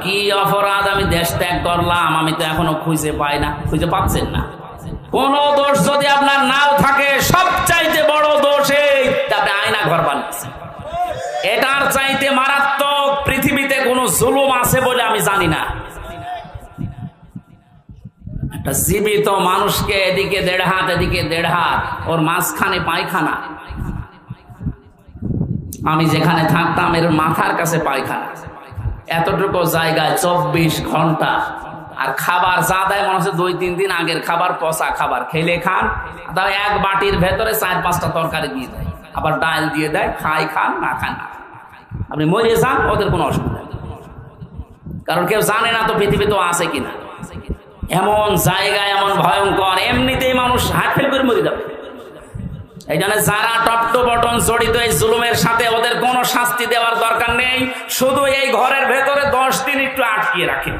কি অপরাধ আমি দেশ ত্যাগ করলাম, আমি তো এখনো খুঁজে পাই না। খুঁজে পাচ্ছেন না? কোন দোষ যদি আপনার নাও থাকে, সবচাইতে বড় দোষ এই আপনি আয়না ঘর বানিয়েছেন। এটার চাইতে মারাত্মক পৃথিবীতে কোন জুলুম আছে বলে আমি জানি না। একটা জীবিত মানুষকে এদিকে 1.5 হাত এদিকে 1.5 হাত, ওর মাঝখানে পায়খানা। আমি যেখানে থাকতাম এর মাথার কাছে পায়খানা, এতটুকু জায়গায় 24 ঘন্টা। আর খাবার যা দেয় মনে হচ্ছে 2-3 দিন আগের খাবার, পচা খাবার। খেলে খান, তাও এক বাটির ভেতরে 4-5টা তরকারি দিয়ে দেয়, আবার ডাল দিয়ে দেয়। খাই খান, না খান না, আপনি মরে যান, ওদের কোনো অসুবিধা নেই। কারণ কেউ জানে না তো পৃথিবী তো আছে কিনা। এমন জায়গায় এমন ভয়ঙ্কর, এমনিতেই মানুষ হার্ট ফেল করে মরে যাবে। এই জন্য যারা টপ বটন জড়িত এই জুলুমের সাথে, ওদের কোনো শাস্তি দেওয়ার দরকার নেই। শুধু এই ঘরের ভেতরে 10 দিন একটু আটকিয়ে রাখে।